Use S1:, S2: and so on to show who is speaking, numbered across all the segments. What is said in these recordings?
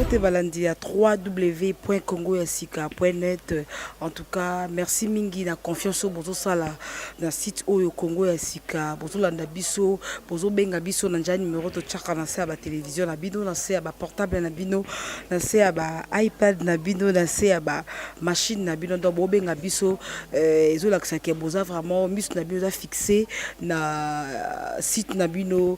S1: Vote Balandi à www.congoyasika.net. En tout cas, merci mingi na confiance au bozo sala na site Oyo Congo Yasika. Bozo landa biso, bozo benga biso na njani numéro to chaka na se ba télévision na bino na se ba portable na bino na se ba iPad na bino na se ba machine na bino donc bo benga biso ezo la ke boza vraiment mis na bino fixé na site na bino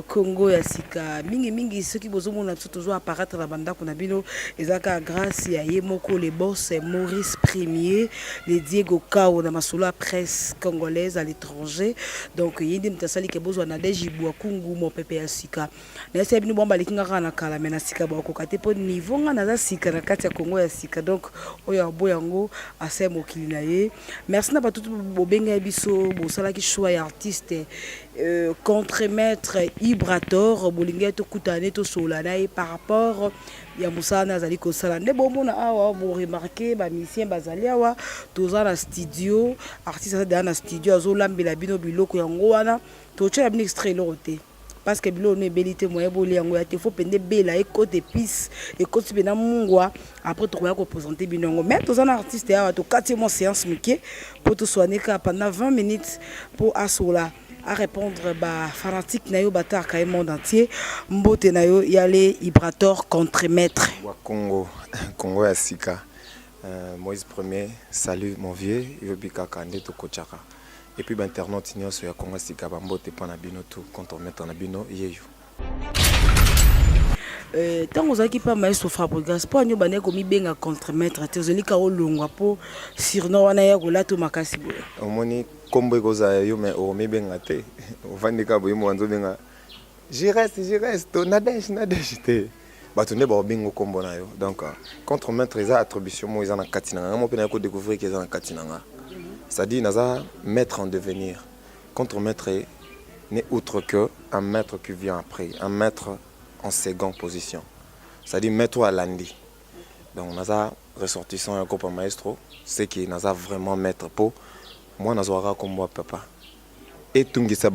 S1: Congo Yasika. Mingi ceux qui bozo mona toujours apparaître la banda qu'on a bino ezaka grâce ya Yemoko les boss Maurice Premier les Diego Kao na masolo presse congolaise à l'étranger donc yindi mtasali ke bozo na dejibu kungu mo pepe ya sika na se bino bomba likinga na kala mena sika ba ko kate po niveau nga na sika na kati ya Congo ya sika donc oyo boyango ase mokili na ye merci na ba tout bobenga biso bo sala ki choix ya artiste contre-maître Ibrator bolinga to kutane to solana par rapport ya musana zali ko sala ne bomona awa bo remarquer ba musicien bazali awa toza na studio artiste da na studio azolambela bino biloko yango wana to tcha bien extrait loté parce que bilo ne belité moyen boli yango ya te faut pende bela e côté pis e côté bena mungwa après to ko présenter bino yango mais toza na artiste awa to quatrième séance muké pour to soigner pendant 20 minutes pour asola à répondre ba fanatique na yo batar ka monde entier mbote na yo yale Ibrator contre-maître
S2: wa Congo ya sika Moïse Premier salut mon vieux yobika kande to kochaka et puis internaute nyonso ya Congo sika ba mbote pa na bino tout contre-maître na bino yeyo
S1: tant aux équipes maestro Fabregas pour nous baner comme benga contre-maître tezolika olongwa po surnom wana ya golato makasi boya
S2: omoni kombo koza yo mais o mi benga te ovandika boye mo wanzo benga je reste nadège te bato ne ba bingo kombo na yo donc contre-maître eza attribution mo eza na katinanga mo pena ko découvrir que eza na katinanga ça dit naza maître en devenir contre-maître n'est autre que un maître qui vient après un maître en seconde position. C'est-à-dire mettre à l'andi. Donc, nous avons ressortissant un copain maestro, c'est qui nous a vraiment mettre pour moi, nous avons comme moi papa. Et tout ce qui s'est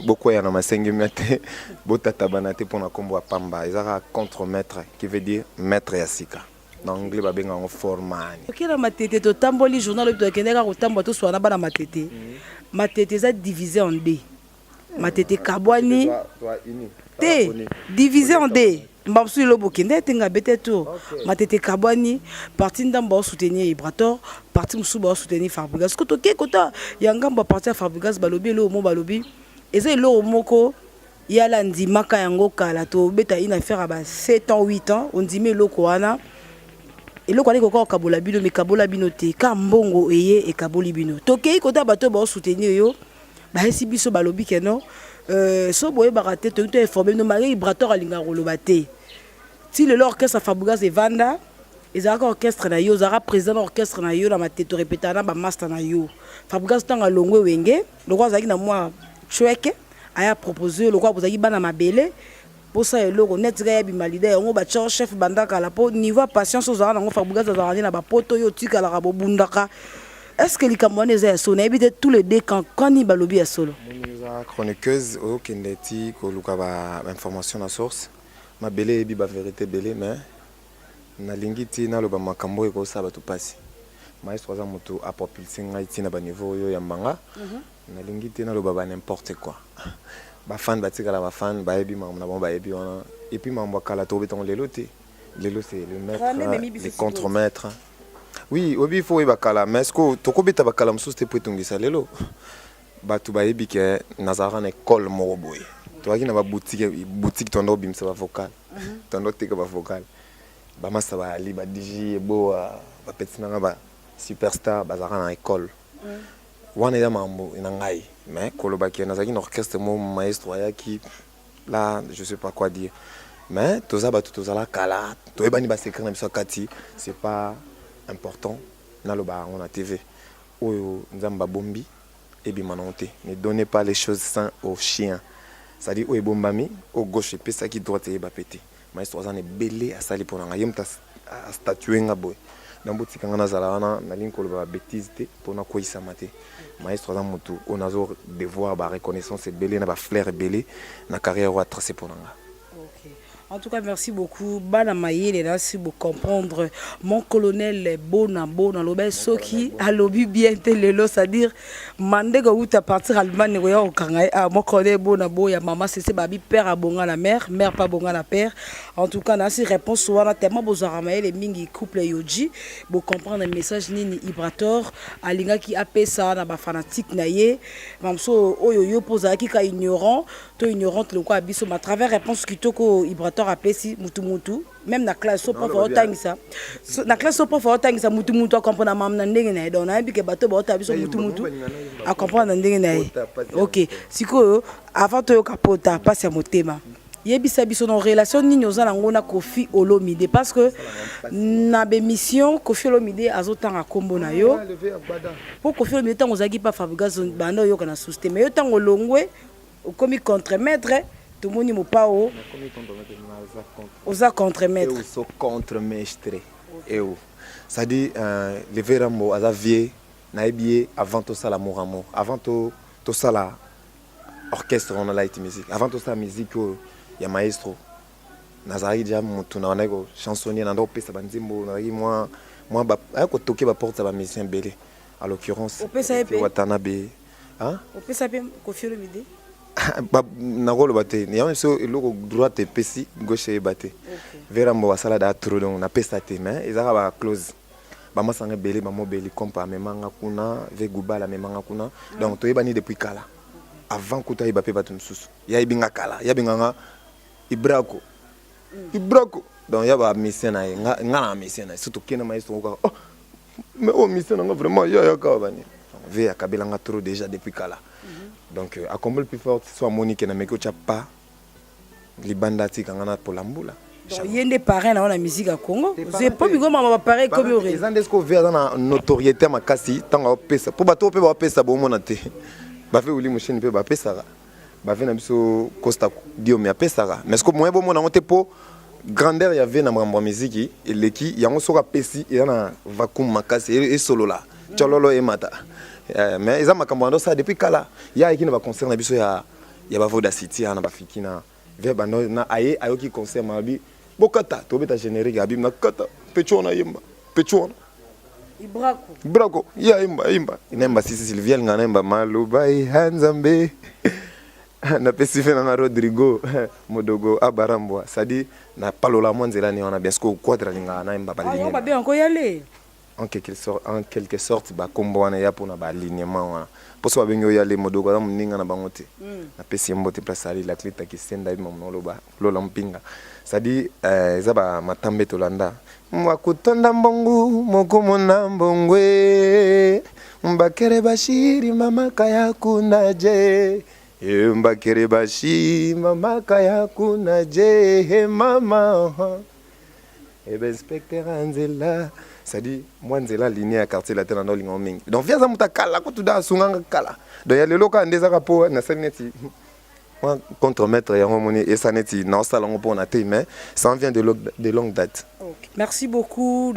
S2: beaucoup y a ma 5 minutes, beaucoup de pour nous combo pamba. Ils ont contre-maître qui veut dire maître Yasika. Dans l'anglais, ils ont un format.
S1: Ok, la matete, tu tamboli journal, tu as un tambo, tu as un matete. Matete, c'est divisé en deux. Matete Kabwani. T divisé en D. Mbamsu lobo kende tenga beteto. Matete Kabwani parti ndamba soutenir Ibrator, parti musuba soutenir Fabregas. Koto ke kota yangamba parti Fabregas balobi lo mo balobi. Eza lo moko yala ndimaka yango kala to beta ina affaire ba 7 ans 8 ans on dit me loko wana. Eloko ali ko kabola bino me kabola bino te ka mbongo eye e kaboli bino. Tokei kota bato ba soutenir yo. Ba esi biso balobi keno so boye baraté to informé no mari Ibrator alinga rolobate si le orchestre Fabregas et Vanda ezaka orchestre na yo zara président orchestre na yo na mateto répéta na ba master na yo Fabregas tanga longwe wenge lokwa zaki na moi chweke aya proposer lokwa bozaki bana mabele pour ça eloko netika ya bimalide yango ba chef bandaka la po niveau patience ozara nango Fabregas azarani na ba poto yo tika la rabo bundaka. Est-ce que les Camerounais sont solo? Évite tous les deux quand ils balobi à solo.
S2: Chroniqueuse au Kendeti kolukaba information à source. Ma belé bi ba vérité belé mais na lingiti na loba makambo eko sa ba to passer. Maestro za moto a propulsé ngai tina ba niveau yo ya mbanga. Na lingiti na loba ba n'importe quoi. Ba fan ba tika la ba fan ba ebi ma na bon ba ebi wana et puis mambo kala to beton leloté. Lelo c'est le maître, le contre-maître. Oui, obi faut bakala mais est-ce que to ko beta bakala msusu te poetongisa lelo batu ba yebi ke nazara na école moroboy to aki na ba boutique tondo bimsa ba vocal tondo teka ba vocal ba masa ba ali ba DJ bo ba petina ba superstar bazara na école wana ya mambo ina ngai mais koloba ke nazaki na orchestre mo maestro ayaki là je sais pas quoi dire mais toza ba tozala kala to ebani ba secret na biso kati c'est pas important na loba on a TV oyo nzamba bombi et bimanonte ne donnez pas les choses sains aux chiens ça dit oyo bombami au gauche et ça qui droite et ba pété maestro azane belé à sali pour nga yemta a statuer nga boy na botika nga nazala wana na linko ba bêtise te pour na koisa maté maestro azane mutu on a devoir ba reconnaissance belé na ba flair belé na carrière wa tracé pour nga.
S1: OK En tout cas, merci beaucoup. Bana Mayele, là, si vous comprendre, mon colonel Bona, l'obé Soki, à l'obi bien telelo, c'est-à-dire, Mandego ou ta partir Allemagne, au Kangaï, mon colonel Bona, ya maman, c'est babi, père à bonga la mère, mère pas bonga la père. En tout cas, dans ces réponses, on a tellement besoin de les mingi couple yoji, pour comprendre le message ni Ibrator, Alinga qui appelle ça, na ba fanatique naye, mamso, oyo pose à qui ka ignorant, to ignorante le quoi abisso, à travers réponse qui toko Ibrator appelé si mutu même na classe so prof otangisa na classe so prof otangisa mutu a comprendre mam na ndenge na donc na bi ke bato ba otabiso mutu a comprendre ndenge na OK siko avant to kapota passe ya motema yebisa biso no relation nini ozana ngona Koffi Olomide parce que na be mission Koffi Olomide azotanga kombo na yo pour Koffi Olomide tango zaki pa Fabregas bando yo kana système yo tango longwe comme contre-maître tout le monde n'est pas au. Osa contre-maître.
S2: Et au contre-maître. Et où. Ça dit, les vérambo, à la vie, naïbié avant tout ça l'amour amour. Avant tout ça l'orchestre, on a la musique. Avant tout ça la musique, il y a maestro. Nazari déjà, on a chansonnier, on a pesa banzimbo, moi, avec le toqué, porte ça va musicien belé. À l'occurrence, Watanabe. Hein?
S1: On peut s'appeler Koffi Olomide.
S2: Nakolo bate ni yamo so eloko droite pesi gauche bate vera mbo wasala da trop donc na pesa te mais ezaka ba close ba masanga belé ba mobeli kompa memanga kuna ve gubala memanga kuna donc toyebani depuis kala avant kuta iba pe batu msusu ya ibinga kala ya binganga ibrako donc ya ba mission na nga mission na surtout kena maestro ko oh mais oh mission nga vraiment ya ka bani ve ya kabela nga trop déjà depuis kala. Donc, à combat le plus fort, soit Monique et Nameko Chapa, les bandati kangana pour l'amboula.
S1: Donc, il y a des parrains dans la musique à Congo. C'est pas bien comment pareil comme aurait.
S2: Les Andesco vers dans la notoriété à Makassi, tant à Pesa. Pour bateau, peut pas ça bon monate. Bafé ou limousine peut pas Pesa. Bafé n'a biso Costa Dio mais à Pesa. Mais ce que moi bon mon monte pour grandeur il y avait dans ma musique et l'équipe il y a on sera Pesi et dans vacuum Makassi et solo là. Tchololo et Mata. Mais ils ont makambo ça depuis kala ya qui ne va concerne biso ya ba Voda City na ba fikina verba na aye ayoki concert mabi bokata to beta générique abim na kata pechona yimba pechona ibrako ya imba inemba sisi Sylviel ngana imba maluba hanzambe na pesife na Rodrigo modogo abarambwa sadi na palola monzela ni ona bien ce ko quadra linga na imba balinga
S1: on va bien encore y aller.
S2: En quelque sorte ba kombo wana ya pona ba alignement wana poso babengo ya le modogo na muninga na bangote na pesi mbote place ali la clé ki senda bi mamolo ba lola mpinga sadi eza ba matambe tolanda mwakutonda mbongu mokomona mbongwe mbakere bashiri mama kaya kunaje mbakere bashi mama kaya kunaje he mama ebe inspecteur Anzela. C'est-à-dire, moi, je suis ligne à quartier latin dans le monde. Donc, viens à Moutakala, quand tu as un kala. Donc, il y a le local des rapports, il y a contre-maître, et ça n'est pas un salon pour nater, mais ça vient de longue date.
S1: Merci beaucoup.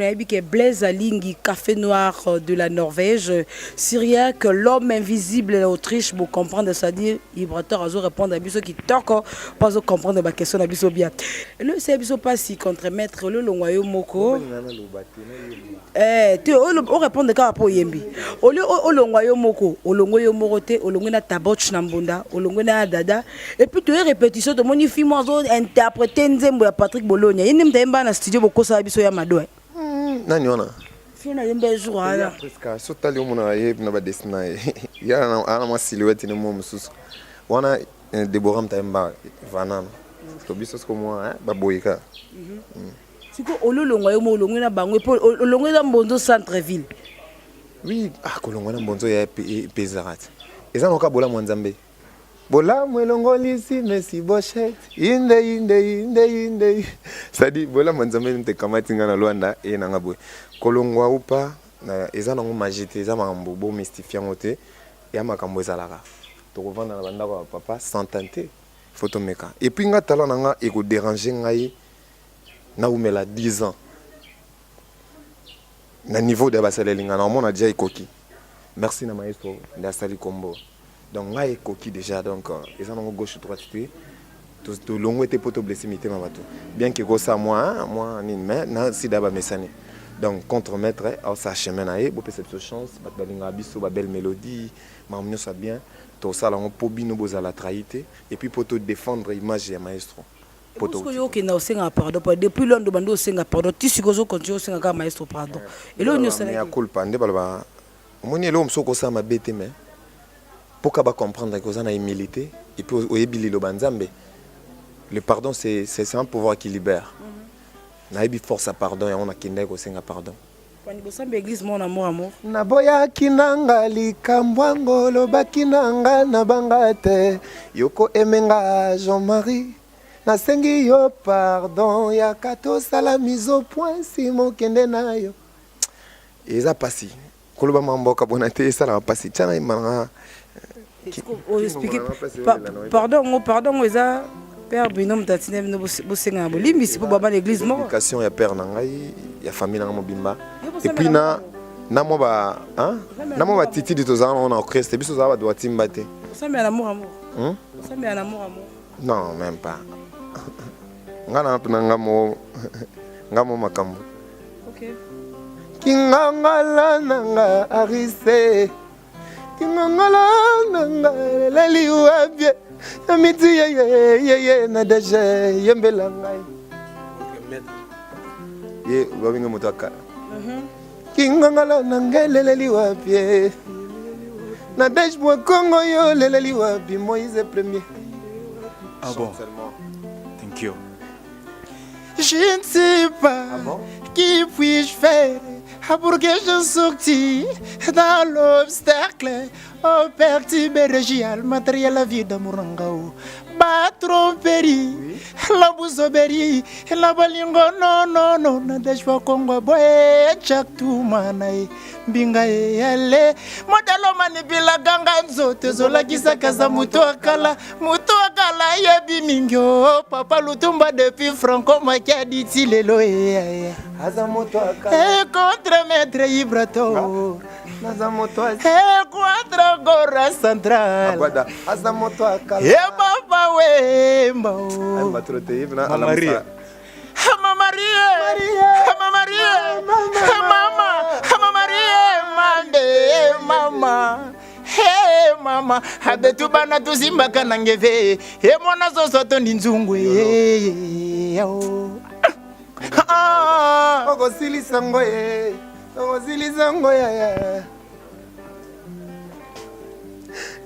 S1: Blaise Alingi, Café Noir de la Norvège, Syriaque, l'homme invisible de l'Autriche, pour comprendre, c'est-à-dire, Ibrator a répondre à ceux qui t'ont pas comprendre ma question à Bisso bien. Le c'est pas si contre-maître, le Longoyo Moko. On répond de cas pour Yembi. Au lieu au Longoyo Moko, au Longoyo Morote, au Longona Taboch Nambunda, au Longona Dada, et puis tu es répétition de mon film interprété Nzembo à Patrick Bologna. Il n'y a pas de studio beaucoup ça biso ya madoe.
S2: Nani ona?
S1: Fina yembe jour ala.
S2: Presque sotali omona ye na ba desina ya ana ma silhouette ne mo mususu. Wana Deborah Mtaemba vanana. Ko biso ko moi ba boyika.
S1: Siko ololongo yo mo olongo na bango po olongo na Mbonzo centre ville.
S2: Oui, kolongo na Mbonzo ya pezarat. Eza noka bola mwanzambe. Bola mwelongoli si mesi bochet inde sadi bola mwanzambe nte kamatinga na Luanda e na ngabwe kolongwa upa na eza nango magite eza makambo bo mystifiant te ya makambo ezalaka to kovanda na banda kwa papa sans tenter photo meka et puis nga talent nga e ko déranger ngai na umela 10 ans na niveau de basalelinga na mona déjà ikoki merci na maestro nda sali kombo. Donc là, il coquille déjà, donc ils en ont gauche droite. to longo était poto blessé mité ma bato bien que ça moi ni mais na si d'aba mesane donc contre maître ça chemin na bo peut cette chance bat balinga biso ba belle mélodie mamnyo ça bien to ça la on pobino bozala traité et puis poto défendre image ya maestro
S1: poto yo ke na osenga pardon depuis londo bando osenga pardon ti sikozo continue osenga ka maestro pardon et lo nyosa
S2: ya culpa nde balba moni lo msoko ça ma bête mais pour qu'à comprendre que ça na humilité et puis oyebili lo banzambe. Le pardon, c'est un pouvoir qui libère. Naïbi force à pardon et on a kindé ko senga pardon.
S1: Quand vous savez l'église mon amour.
S2: Naboya kinanga likambwango loba kinanga na bangate yoko emenga Jean-Marie na sengi yo pardon ya kato sala mise au point si mo kende na yo. Eza pasi. Koloba mamboka bonate sala pasi tana imanga.
S1: Pardon eza Père Binom Tatine no bosenga bolimi si po baba l'église mo.
S2: Éducation ya père nangai ya famille nanga mobimba. Et puis na mo ba titi de tozana on a Christ biso za ba doit timbate.
S1: Ça met un amour. Ça met un amour.
S2: Non, même pas. Ngana tunanga mo ngamo makambo.
S1: OK.
S2: Kingangala nanga arise. Kingangala nanga leliwabye. Amiti ye na deje yembela ngai. Ye babinga mutaka. Kingangala nanga leliwabye. Na deje bo Congo yo leliwabye Moïse premier.
S3: Ah bon. Thank you.
S4: Je ne sais pas qui puis-je faire pour que je sortis dans l'obstacle. Oh Père Tibérial, matériel la vie d'Amurangao. Ba tromperie, la bouzobérie, la balingo, non, nadejwa Congo, boye, chak tout manai, binga yale, modelo manipila ganga nzote, zola kisakaza mutuakala, yebi mingyo, papa lutumba depuis Franco Makia dit lelo e contre maître Ibrato. Contre Gora Central. Baba Wemba. Mama Maria. Mama. Hey mama, habetu bana tuzimba kanangeve. He mwana zoso to ninzungwe.
S2: Ogo silizango ya.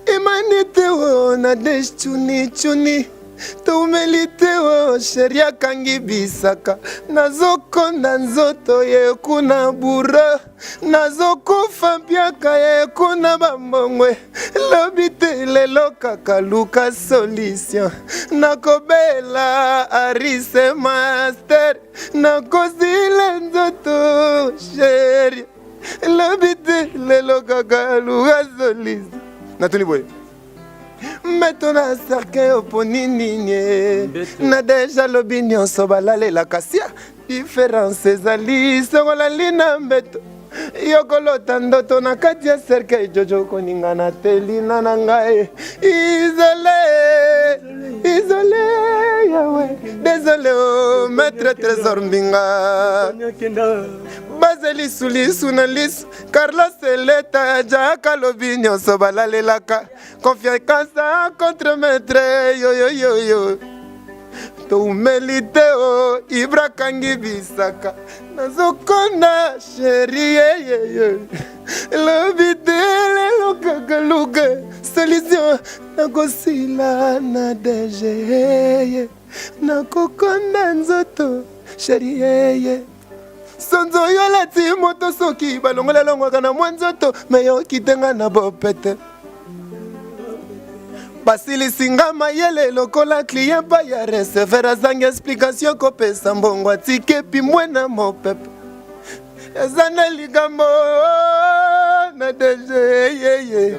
S2: Imanite wo na desh chuni tumelite wo sheria kangi bisaka nazoko na nzoto ye kuna bura nazoko fampiaka ye kuna bambongwe lobite lelo kaka luka solution nakobela arise master nakozile nzoto sheria lobite lelo kaka luka solution Nathalie Boy. Maintenant cercle oponini na déjà l'opinion sobalale la kasia différence ezali sokola lina mbeto yokolo tandoto na kati ya cercle jojo koninga na telina na ngai isolé yawe désolé oh maître trésor mbinga Bazeli sulisu na lisu Carlos Seleta Jaka Lobinyo Sobalalelaka Confiance contre maître yo To melite o Ibra Kangi Bisaka Nazokona chérie Lobidele lokagaluga Solution Nakosila na deje Nakokonda nzoto chérie Sonzo yo lati moto soki balongola longo kana mwanzoto meyo kitenga na bopete Basili singa mayele lokola client pa ya recevera zanga explication ko pesa mbongo atike pi mwena mopepe Ezana ligambo na deje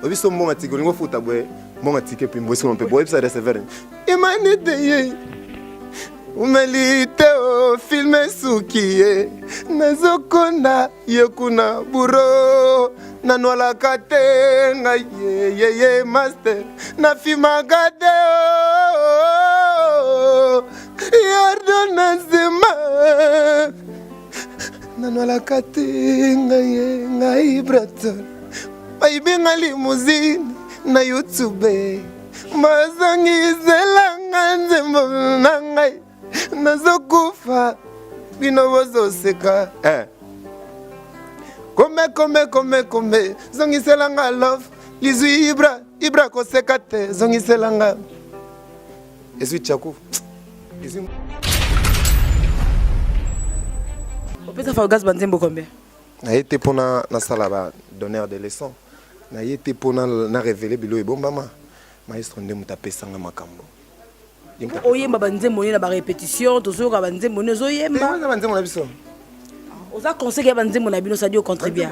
S2: Obiso mbongo atike lingo futa bwe mbongo atike pi mbweso mpepe website recevera Imanite ye Umelite o filme sukie Nazokonda yekuna buro Nanwala kate nga ye master Na fima gade o yardona nzema nanwalaka te ngai braton bayibinga limousine na youtube bazangizelanga nzembo na ngai nazokufa bino bozoseka Come, zongiselanga love, lizu Ibra koseka te, zongiselanga. Esu chaku.
S1: Opesa fa gaz banzembo combien?
S2: Na été pour na sala ba donneur de leçons. Na été pour na révéler bilo ebombama. Maestro ndemu tapesanga makambo.
S1: Oyemba banzembo na ba répétition, tozoka banzembo nezo yemba.
S2: Na banzembo na biso.
S1: Oza conseil ya banzembo na bino ça dit au contribuer.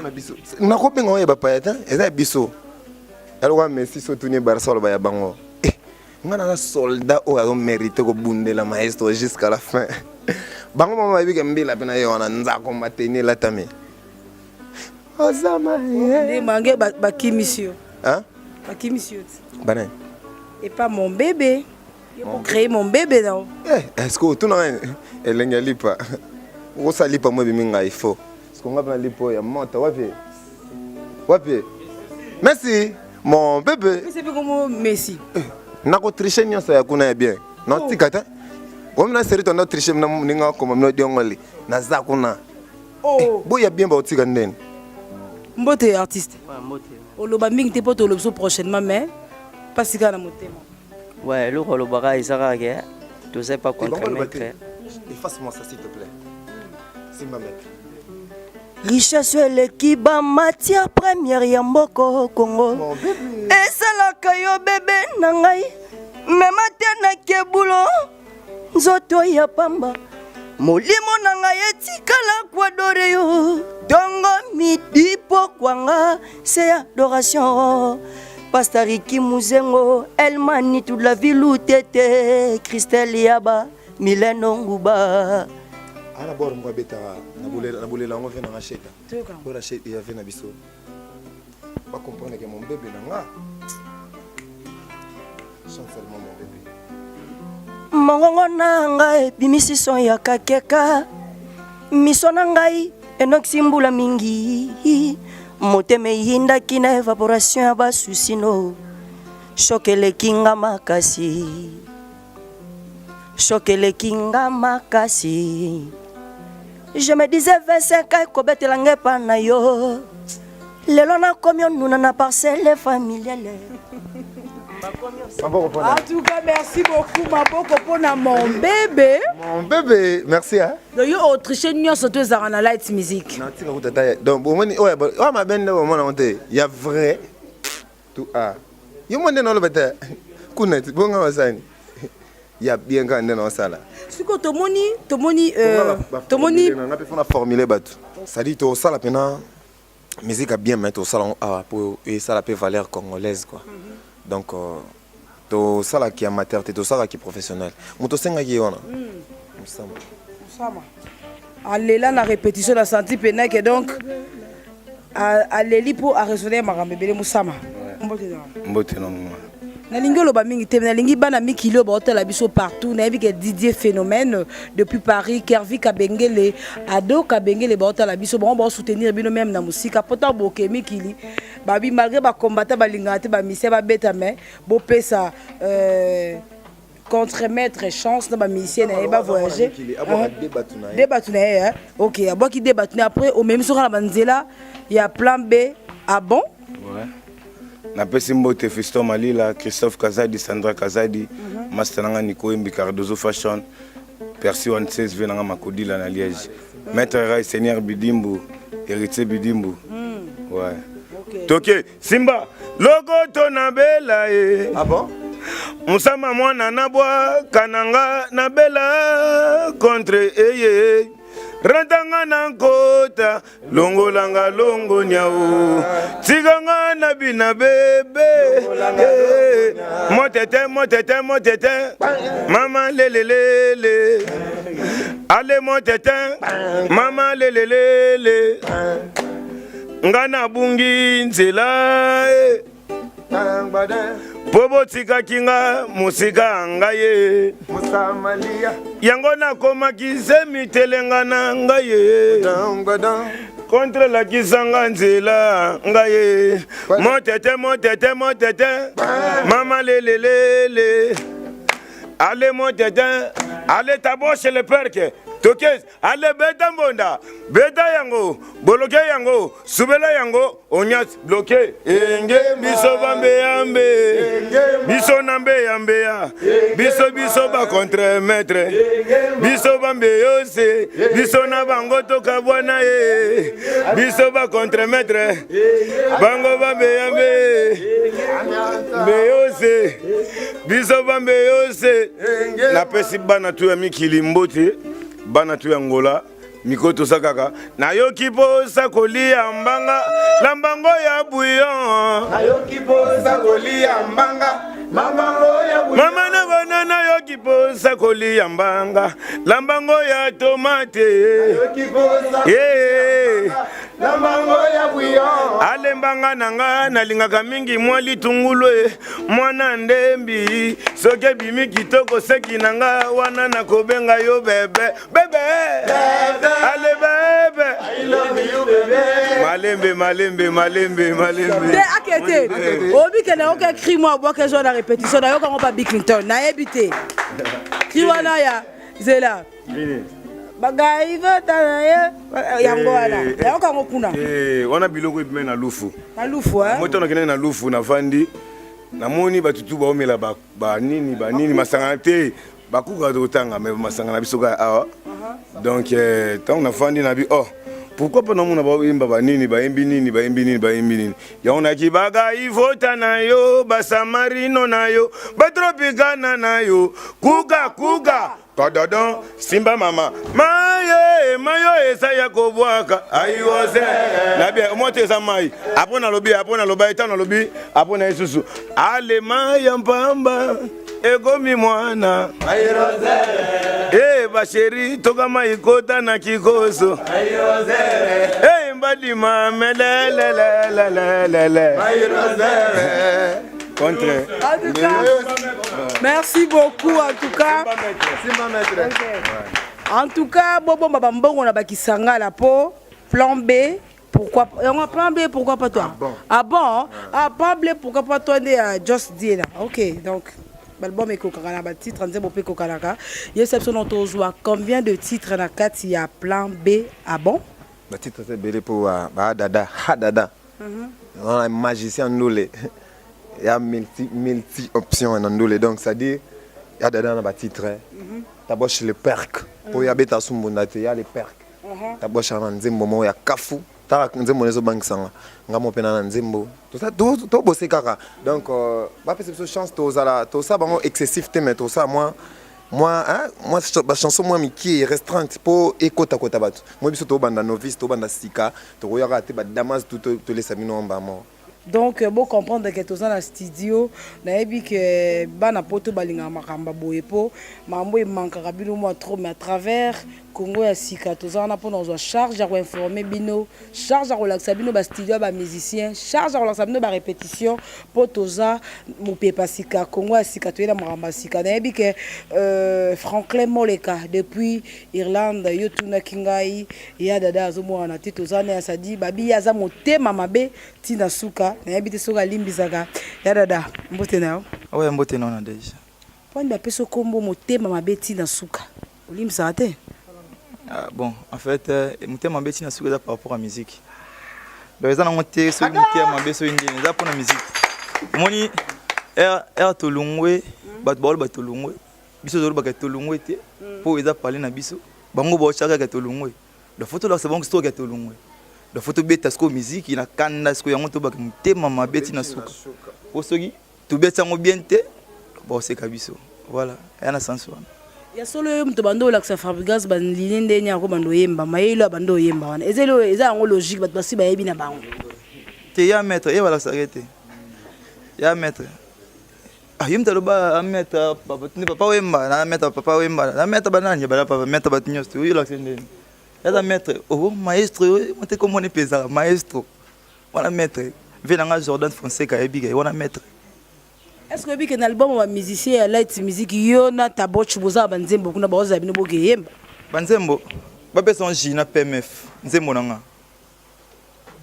S2: Na ko benga oyeba pa eta, eza biso. Alors Messi soutenu Barça ba ya bango. Ngana na soldat o a mérité ko bundela maestro jusqu'à la fin. Bango mama bibi kembila pena yo na nza combattre la tame. Ozama
S1: ye. Mange ba kimisio.
S2: Hein?
S1: Ba kimisio.
S2: Banan.
S1: Et pas mon bébé. Il faut créer mon bébé non.
S2: Est-ce que tu n'as elenga lipa. Wo sali pa mo biminga ifo. Est-ce qu'on va lipo ya monta wapi? Wapi? Merci mon bébé.
S1: Mais c'est pas comme Messi.
S2: Nako tricher nyonso ya kuna ya bien. Non tikata. Wamna seri to no tricher na ninga koma mno diongoli. Na za kuna.
S1: Oh.
S2: Boya bien ba otika ndeni.
S1: Mbote artiste.
S5: Ouais, mbote.
S1: Oloba mingi te poto lobso prochainement mais pas si kana motema.
S5: Ouais, le rolobara isara ke. Tu sais pas contre mettre.
S2: Efface-moi ça s'il te plaît. Simba mec.
S5: Richesse l'équipe matière première ya mboko Congo. Et c'est la kayo bébé nangai. Même tena kebulo. Nzoto ya pamba. Molimo nangai etikala kwa dore yo. Dongo midi pokwanga c'est adoration. Pastariki Muzengo, Elmani toute la ville où t'étais. Christelle Yaba, Mileno Nguba.
S2: Ana bor mwa beta na boule la on vient na racheta. Bora racheta il y avait na biso. Pas comprendre que mon bébé nanga. Sincèrement mon bébé.
S5: Mongongo nanga bimisi son ya kakeka. Miso nangai enoximbula mingi. Moteme yinda kina evaporation ya basusino. Shokele kinga makasi. Shokele kinga makasi. Je me disais 25 ans kobete langue pana yo. Lelo na komyo nuna na parcelle familiale.
S1: En tout cas, merci beaucoup Maboko pour mon bébé.
S2: Mon bébé, merci hein.
S1: Donc yo Autrichien nous surtout ça na light music.
S2: Non, tu vas donc bon oh ma bende au monde monter. Il y a vrai tout a. Yo monde non le bête. Kuna bon ngawasani. Il y a bien quand dans sala.
S1: Siko tomoni
S2: on a pu faire formuler batu. Ça dit to sala pena musique a bien mettre au salon pour et ça la peut valeur congolaise quoi. Donc to sala qui amateur to sala qui professionnel. Moto senga qui ona.
S1: Musama. Alela na répétition la senti pena que donc aleli pour a raisonner makambe bele musama.
S3: Mbote non.
S1: Na lingolo ba mingi te na lingi bana mikilo ba hôtel biso partout na que Didier Phénomène depuis Paris Kervi Kabengele Ado Kabengele ba hôtel biso bon ba soutenir bino même na musique apota boke mikili babi malgré ba combattre ba lingate ba mise ba beta mais bo pesa contre-maître chance na ba musicien na ba voyager débatuna hein OK abo ki débatuna après au même sur la banzela il y a plan B ah bon
S3: ouais. Na pesi mbote Fiston Malila, Christophe Kazadi, Sandra Kazadi, Mastananga Nico Mbi Cardozo Fashion, Percy 16 venanga Makodila na Liège. Maître Ray Seigneur Bidimbu, Héritier Bidimbu. Ouais. OK. Toké, Simba, logo tonabela e.
S2: Ah bon?
S3: Musama mwana nabwa kananga nabela contre eye. Rantanga na kota longo langa longo nyao tiganga na bina bebe motete mama lelelele ale motete mama lelelele ngana bungi nzela Pobo tika kinga musika ngaye
S2: Musamalia.
S3: yango nakoma kisemi telengana ngaye contre la kisanga nzela ngaye motete motete motete mama lelelele ale motete ale taboshe le perke tokes ale beta mbonda beta yango boloke yango subela yango onyas bloqué enge biso bambe yambe biso nambe yambe ya biso ba contre maître biso bambe yose biso na bango toka bwana ye biso ba contre maître bango bambe yambe beyose biso bambe yose na pesi bana tu ya mikili mbote bana tu ya ngola mikoto sakaka nayoki posa kolia mbanga la mbango ya bouillon
S2: Nayoki posa kolia mbanga mamango ya bouillon.
S3: mama na bana nayoki posa kolia mbanga la mbango ya tomate
S2: Nayoki posa la mbango ya bouillon.
S3: ale mbanga nanga nalingaka mingi mwa litungulu mwana ndembi soki bimi kitoko seki nanga wana nakobenga yo bebe bebe ale bebe
S2: I love you bébé.
S3: malembe
S1: te akete obi kende oke cri moi bois que na répétition na yo quand pas Bill Clinton na ebité cri wana ya zela bagai vota na ye yango wana ya kango kuna
S3: wana biloko ebime na lufu
S1: na lufu
S3: moto nakende na lufu nafandi namoni batutu baomela banini masanga te bakuka totanga me masanga na biso kaka awa donc ntango nafandi na bi pourquoi pas namona baimba banini baimbi nini yango nakibaga ivota na yo basamarino na yo batropikana na yo kuka tododon simba mama mayo esa ya kobwaka ayiwose nabia moto eza mai apona lobi etana lobi apona isusu ale maya mpamba egomi mwana basheri toka maikota na kikoso mbadima melelelelelele contre.
S1: En tout cas, merci beaucoup en tout cas. En tout cas, bobo babambongo na bakisanga la po plan B. Pourquoi plan B, pourquoi pas toi? Ah bon? Ah plan B, pourquoi pas toi de Just Dina? OK, donc l'album est kokana ba titre nzembo pe kokanaka. Yesepso notozwa combien de titres na kati ya plan B? Ah bon?
S2: Ba titre c'est belé pour ba dada, ha dada. On a magicien ndolé. Il y a multi options en ndolé, donc ça dit il y a dada na ba titre. D'abord chez les perks. Pour y habiter à Sumbondate, il y a les perks. D'abord chez nzembo mo ya kafu. Tara nzembo nezo bangsanga. Ngamo pena na nzembo. Tout ça tout bosser kaka. Donc ba pese chance to ça bango excessif te mais tout ça moi ma chanson moi qui est restreinte pour écouter kota batu. Moi biso to banda novice to banda sika to royaka te ba damas tout les samino mbamo.
S1: Donc bon comprendre que tous dans le studio na ebi que bana poto balinga makamba boyepo mambo il manque rabino moi trop mais à travers Congo ya sika tous on a pour nos charge à informer bino charge à relaxer bino ba studio ba musicien charge à relaxer bino ba répétition pour toza mo pepa sika Congo ya sika to ina makamba sika na ebi que Franklin Moleka depuis Irlande yo tuna kingai ya dada azomo na titoza na ça dit babi ya za motema mabe tina suka na yabite soka limbizaka ya dada mbote na yo
S6: ouais mbote na déjà
S1: poni ba peso kombo motema mabeti na suka olimbisa te
S6: bon en fait motema mabeti na suka ça par rapport à musique donc ça na moté so motema mabeso indi ça pour la musique moni to lungwe bat bol bat lungwe biso zo ba to lungwe te pour eza parler na biso bango bo chaka ka to lungwe la photo là c'est bon que to ka to lungwe la photo beta sko musique ina kanda sko yango to baka mutema mabeti na suka osogi to beta ngo bien te bo se kabiso voilà yana sens wana
S1: ya solo yo mto bando la sa Fabregas ban linende nya ko bando yemba mayelo bando yemba wana ezelo eza ngo logique bat basi ba yebi na bango
S6: te ya maître et voilà s'arrêter ya maître yimta loba ameta papa tuni papa wemba na meta papa wemba na meta banani bala papa meta batinyo stu yo la sende ya maître oh maestro monte comme on est pesant maestro voilà maître venanga Jordan Fonseca ebiga wana maître
S1: est-ce que biki na album wa musicien ya light music yo na taboch boza banzembo kuna baoza bino boke yemba
S6: banzembo bapesa nji na PMF nzembo nanga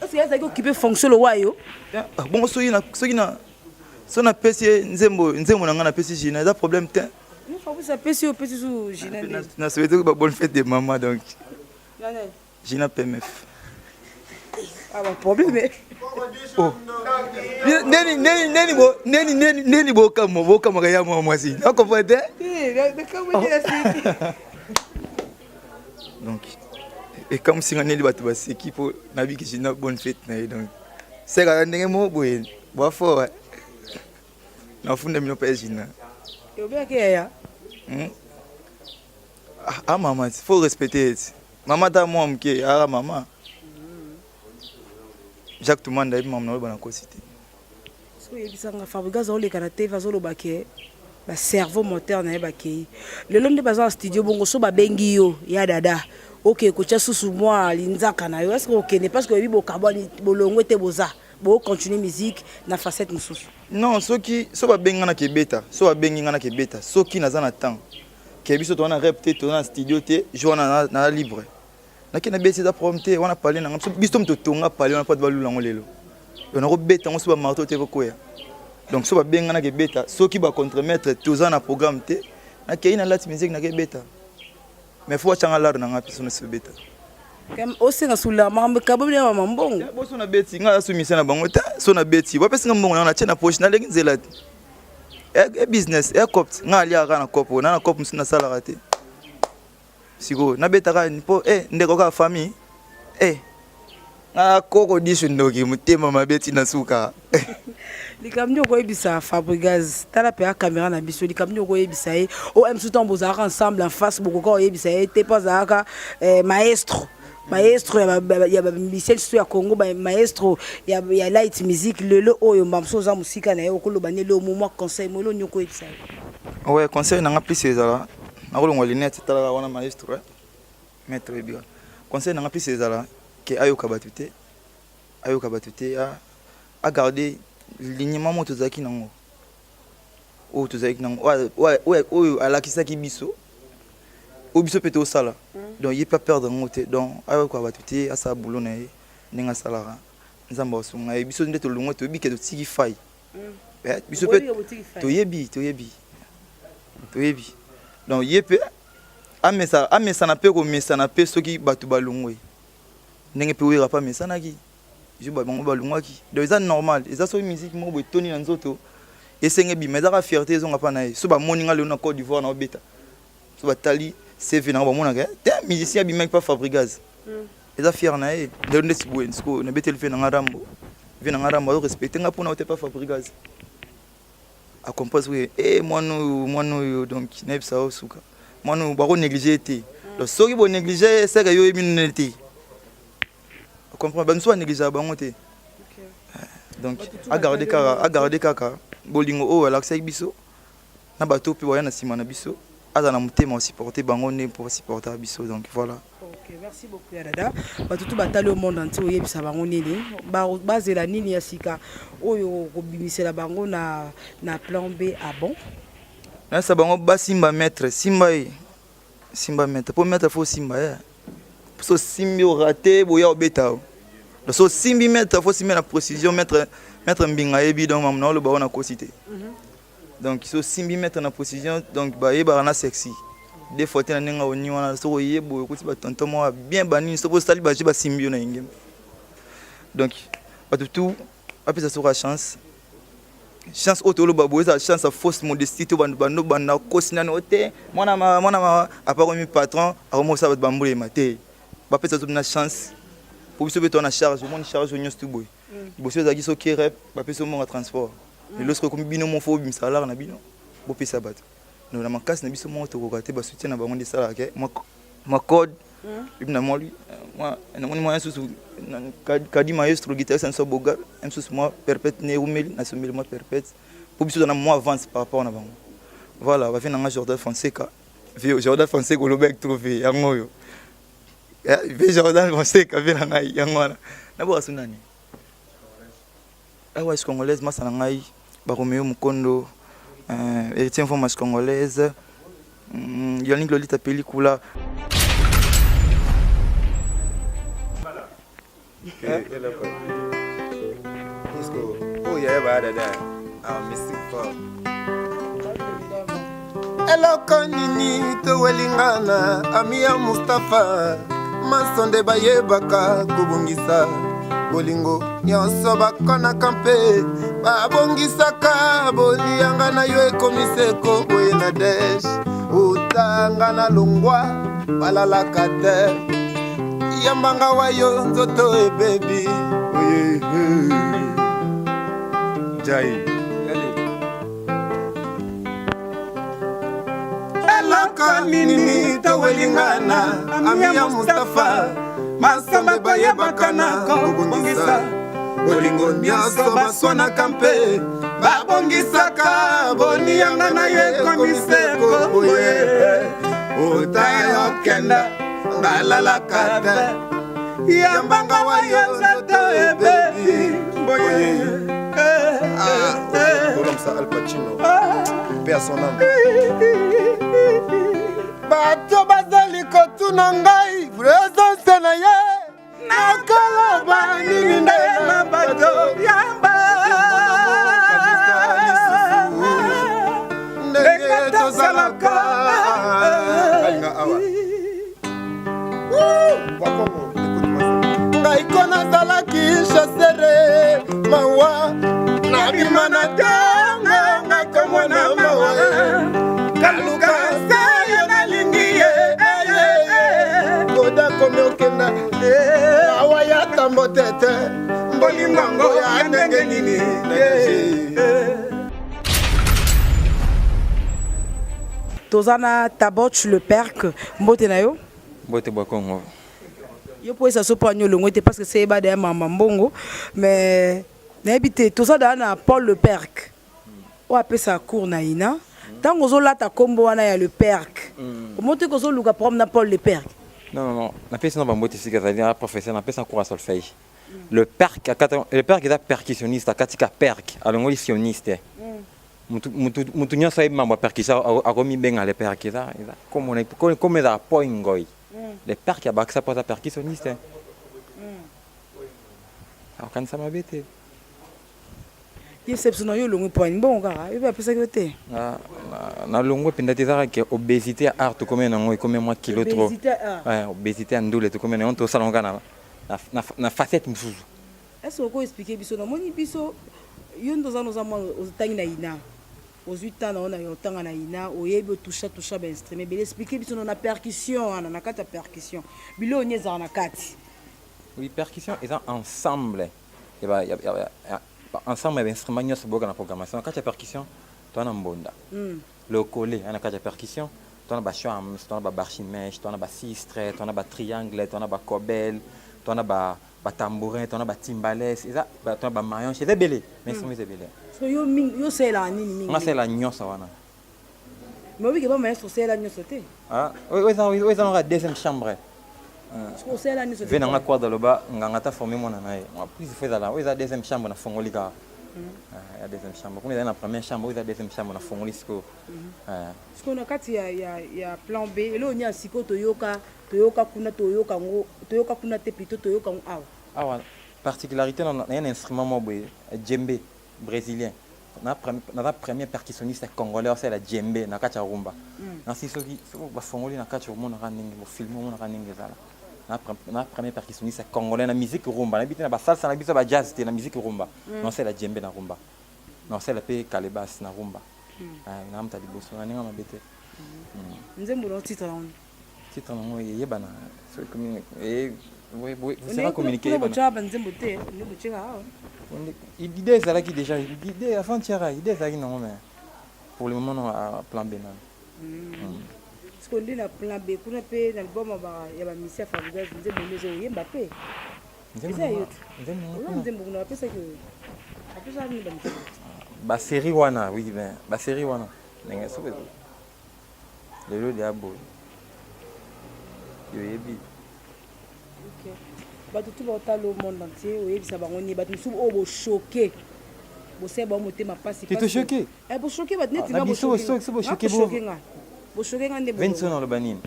S1: est-ce que ezaki occupé fonction lo wayo
S6: bongo soki na pesi nzembo nanga na pesi jina eza problème te
S1: non Fabrice a pesi au pesi sous Gina
S6: na souhaité que bonne fête de maman donc Gina PMF
S1: ah bah problème
S6: oh neni bo kamo ya moi si on comprend donc et comme si on est bato ba équipe na bi ki Gina bonne fête na donc c'est quand ndenge mo boye bo fort na funda mino pa Gina
S1: et bien que ya
S6: ah maman il faut respecter maman ta moi mke ah maman Jacques tout le monde a maman na cosité
S1: so yebisanga Fabrice zo le karaté va zo lo baké ba cerveau moteur na yebaki le long de bazan studio bongo so ba bengi yo ya dada OK ko tcha susu moi linzaka na yo est-ce que OK n'est parce que bibo carbone bolongo te boza bo continuer musique na facette mususu
S6: non soki so ba benga na kebeta so ba bengi na kebeta soki naza na temps kebiso to na rep te to na studio te joana na libre na kena beti da prompter wana parler na ngam so biso to tonga parler wana pas de balula ngolelo on a rebeta on so ba marteau te ko ya donc so ba benga na kebeta soki ba contre-mettre toza na programme te na keina lati musique na kebeta mais faut changa lar na ngapi so na sebeta
S1: kam osenga sula mambe kabomle mama mbongo
S6: bo so na beti nga so mise na bango ta so na beti ba pesa mbongo na chena poche na lengi nzela e business e copt nga ali aka na copo na copo msina sala rate siko na beta ka po ndeko ka famille na koko dishu ndoki mutema mabeti na suka
S1: likamnyo ko ebisa Fabrice tala pe caméra na biso likamnyo ko ebisa e o em soutan bozaka ensemble en face boko ko ebisa e te pas aka maestro ya Michel Sou ya Congo maestro ya light music lelo oyo mbamso za musika na yo koloba ne le moment conseil molo nyoko ebisa
S6: ouais conseil na plus ezala na kolongwa linette tala wana maestro maître bien conseil na plus ezala que ayoka batute a garder lignement moto zaki nango o to zaki nango ouais alakisaki biso o biso pete o sala donc il pas perdre ngote donc ayoka batute asa boulot na ye ninga salara nzamba osunga e biso ndeto lungo to bike to tiki fai biso pe to yebi donc yepe amesa na pe ko mesa na pe soki batu balungwe ndenge pe wira pa mesa na ki je ba bango balungwaki donc ça normal et ça so musique mo bo toni na nzoto esenge bi mais za fierté zonga pa na so ba moninga le na Côte d'Ivoire na obeta so ba tali CV na ba monaka te musicien bi mec pas Fabrice et ça fier na e de ndesi buen sko na betel fe na ngarambo vi na ngarambo respecter nga pona ote pas Fabrice a compose oui moi nous donc neb ça suka moi nous ba ko négliger te donc soki bo négliger c'est que yo immunité comprends ben soit négliger bango te donc a garder kaka bolingo o alaxa biso na bato pe waya na sima na biso aza na mutema supporter bango ne pour supporter biso donc voilà.
S1: OK merci beaucoup ya dada batutu batali au monde entier oyebisa bango nini bazela nini ya sika oyo kobimisela bango na plan B ah bon
S6: na sa bango basimba maître simba maître pour maître faut simba so simbi o raté boya obeta donc so simbi maître faut simbi na précision maître mbinga yebi donc mamna lo ba na cosité donc so simbi maître na précision donc ba yeba na sexy des fois tena ninga oni wana so yebo ko ti ba tonton mo bien bani so bo sali ba jiba simbi na ingem donc tout apesa so ka chance auto lo babo esa chance fausse modestie to banda kosina no te mwana a pas remis patron a remis ça ba mbule maté ba pesa to na chance pour biso beto na charge mon charge onyo stuboy boso za kiso ki rep ba pesa mo transport et lorsque comme bino mon fo bim salaire na bino bo pesa bat no na makasi na biso mo to ko te ba soutien na bango de salaire ke ma code ibna mo lui moi na susu kadi maestro guitariste en so boga en susu moi perpète ne umeli na someli moi perpète pour biso na moi avance par rapport na bango voilà va venir na Jordan Fonseca Jordan Fonseca lo bec trouver yango yo Jordan Fonseca venir na yango na bo asunani ouais congolaise masa na ngai ba Romeo Mukondo héritier information congolaise. Yannick Lolita pellicula.
S4: eloko nini towelingana amia Mustafa masonde bayebaka kobongisa bolingo nyonso bakonaka mpe babongisaka bolianga na yo ekomiseko boye na desh utanga na longwa balalaka te yambanga wa yo nzoto ebebi
S3: Jai.
S4: eloko nini towelingana amia Mustafa masombe bayebaka na kobongisa bolingo nyonso baswanaka mpe babongisaka bonianga na ye komiseko boye otaya okenda balalaka te yambanga wa yo nzoto ebebi boye
S2: Comme Al Pacino, paix à son âme.
S4: bato bazali kotuna ngai presence na ye nakoloba nini nde na bato yamba ndenge tozalaka ngai ko nazalaki chasere mawa nabima na tanga ngakomona mawa kaluka sayo nalingi ye koda komi okenda awa ya tambo tete mbolingongo ya ndenge nini
S1: tozana Taboch le perk mbote na yo
S6: Mbote Bokongo.
S1: yo po esa so po anyo longo te parce que c'est ba de mama mbongo mais n'habité tozana na Paul le perk o apesa cour na ina tango zolata kombo wana ya le perk omote ko zoluka prom na Paul le perk.
S7: Non, la personne va monter ici, c'est-à-dire professionnel, la personne court à solfège. Le perk est un percussionniste, à katika perk, alors on est sioniste. Mutu nyoso iba mambo percussion, akomi benga le perk ça, comme ça point ngoi. Le perk ya baksa pour sa percussionniste. Alors quand ça m'a bête.
S1: Ye sepsona yo longo point bon kaka, yo ba pesa ko te.
S7: Na longo pinda tezara que obésité art comme na ngoi comme moi kilo trop. Ouais, obésité andule to comme on to salonga na facette msuzu.
S1: Est-ce qu'on expliquer biso na moni biso yo ndoza noza mo otangi na ina. Aux 8 ans on a yo tanga na ina oyebe toucha ba instrument bele expliquer biso na percussion na kata percussion. Bilo nyeza na kati.
S7: Oui, percussion est ensemble. Et bah ensemble instrument nyos boga na programmation. Kata percussion, toi na mbonda. Le collé, na kata percussion, toi na ba cham, toi na ba barchimèche, toi na ba sistre, toi na ba triangle, toi na ba cobel, toi na ba tambourin, toi na ba timbales, ça toi na ba marion, c'est belé, mais c'est belé.
S1: So yo c'est la nini.
S7: Moi c'est la nyosa wana.
S1: Mais oui que ba maestro c'est la nyosa te.
S7: Ah, oui ça on a deuxième chambre.
S1: So c'est la nyosa.
S7: Venanga kwa daloba ngangata formé mon anaye. Moi plus fait là, oui ça deuxième chambre na fongolika. La deuxième chambre. Comme dans la première chambre, oui la deuxième chambre na fongolisco.
S1: Parce qu'on a kati ya plan B et là on y a siko toyoka kuna toyoka kuna te plutôt toyoka awa.
S7: Ah particularité dans un instrument mobile djembé brésilien. Na premier percussionniste congolais c'est la djembé na kati rumba. Na si soki ba fongoli na kati rumba na raningi bo film mo na raningi zala. Na premier percussionniste congolais na musique rumba. Na bitina ba salsa na biso ba jazz te na musique rumba. Non c'est la djembé na rumba. Non c'est la pe calebas na rumba. Na mta liboso na ninga mabete.
S1: Nzembo no titre on.
S7: Titre non yebana. So communiquer oui, vous savez communiquer. L'idée est là qui déjà. L'idée avant-hier, l'idée est là qui non mais pour le moment on a plan B
S1: Parce qu'on dit la plan B, qu'on a payé l'album il y a Missia Fabregas, nous avons mis Mbappé. C'est ça yot. Nous avons appelé ça que après ça nous avons
S7: ba série wana oui ben ba série wana. Nenga so bezo. Le lot de abo. Yo yebi.
S1: OK. Bah tout le monde au monde entier, oui, ça va on est bah tout sous au choqué. bosé ba motema pasi.
S7: Tu te choqué?
S1: Eh bo choqué ba net
S7: na biso bo choqué bo.
S1: Bo choqué ngande bo.
S7: Vincent na lobanini.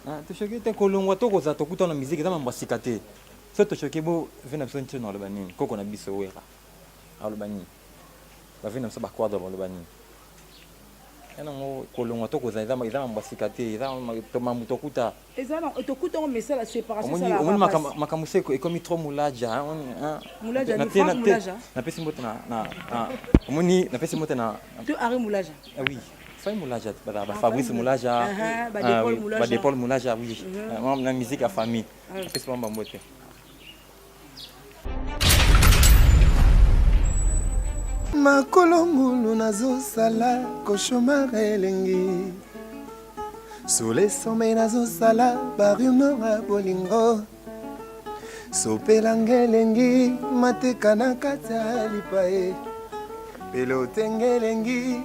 S7: Ah, te choqué te kolongwa to koza to kuta na musique za mamba sikate. So te choqué bo vena biso ntino na lobanini. Koko na biso wera. A lobanini. Ba vena biso ba kwado ba lobanini. Yana ngo kolongwa to koza za mamba sikate, za to mamu to kuta.
S1: Ezana to kuta on message la séparation ça
S7: la.
S1: On
S7: makamuse ko ekomi trop moulaja.
S1: Moulaja ni fa moulaja.
S7: Na pesi mbote na omoni na pesi mbote na.
S1: Tu ari moulaja.
S7: Ah oui. Moulaja, Fabrice Moulaja, Paul Moulaja, oui. La musique à famille. Qu'est-ce qu'on va monter?
S4: Makolongulu nazosala koshomara elengi sole somei nazosala barumora bolingo sopelanga elengi mateka na kati ya lipae pelotenge elengi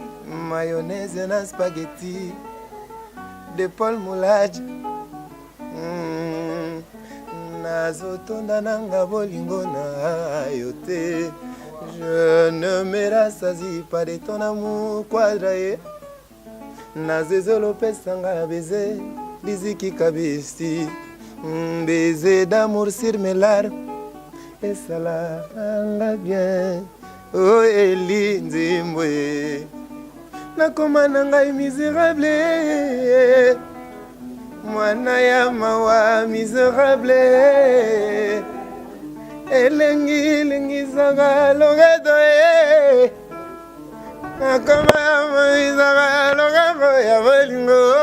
S4: mayonnaise na spaghetti de Paul Moulaja nazotonda nanga bolingo na yo te. Je ne me rassasie pas de ton amour quadraé. Nazezolo pesanga baiser Liziki kabisi baiser d'amour sur mes larmes et ça la bien. Oh Eli Nzimbwe nakoma nanga misérable mwana ya mawa misérable elengi zanga loredo nakoma ya zanga loredo ya bolingo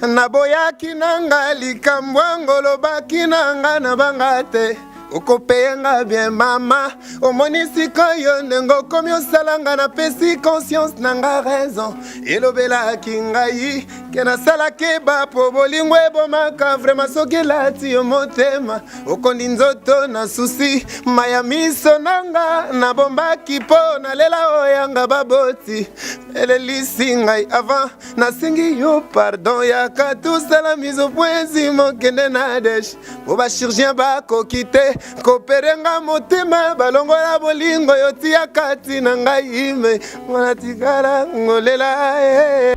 S4: naboyaki nanga likambo ngolobaki nanga na bangate okopeyenga bien mama omoni sikoyo ndenge okomi osalanga napesi conscience nanga raison elobelaki ngai ke nasalaki bapo bolingo ebomaka vraimen soki elati yo motema okondi nzoto na susi maya miso nanga nabombaki mpo nalela oyanga baboti elelisi ngai avant nasengi yo pardon yaka tosala miso poinsi mokende na desh po bachirurgien bakoki te koperenga motema balongola bolingo yotia kati na ngai ime mwana tikala ngolela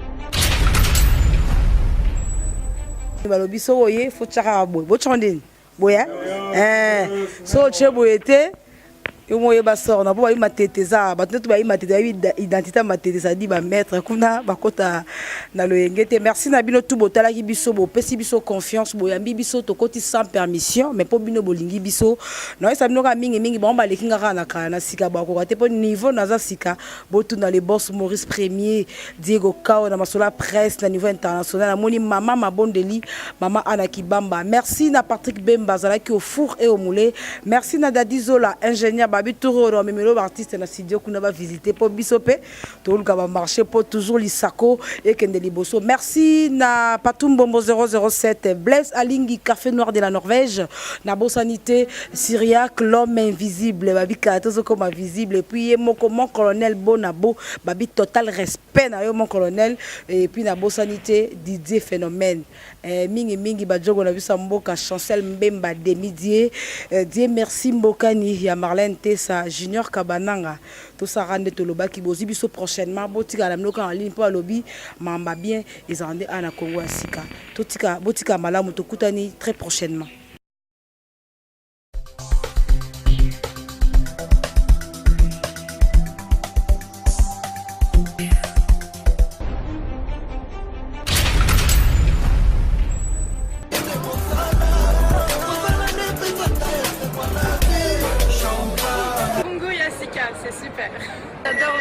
S1: balobi so oye fo tshaka boye bo tshondeni boya so tshé boye te yomoye basor na po ba matete za bato ba matete ba identité matete ça dit ba maître kuna bakota na loyenge te merci na bino tout botala ki biso bo pesi biso confiance bo yambi biso to koti sans permission mais po bino bolingi biso na ça bino ka mingi ba lekinga kana kana sika ba ko te po niveau na za sika bo tuna les boss Maurice Premier Diego Kao na masola presse na niveau international moni mama Mabondeli mama Ana Kibamba merci na Patrick Bemba zala ki au four et au moulin merci na Dadi Zola ingénieur Babi Touro memelo artiste na studio kuna ba visiter pour bisope to luka ba marcher pour toujours lisako et kende liboso merci na Patumbombo 007 Blaise Alingi Café Noir de la Norvège na Bosanité Syriac l'homme invisible babi katozo comme invisible et puis moko mon colonel Bonabo babi total respect na yo mon colonel et puis na Bosanité Didier Phénomène mingi bajogo na bisa mboka Chancel Mbemba Demidie Dieu merci mbokani ya Marlène Tessa Junior Kabananga tout ça rende to lobaki bozi biso prochainement botika la mnoka en ligne pour lobby mamba bien ils rendent ana Congo asika totika botika malamu to kutani très prochainement.
S8: C'est super. J'adore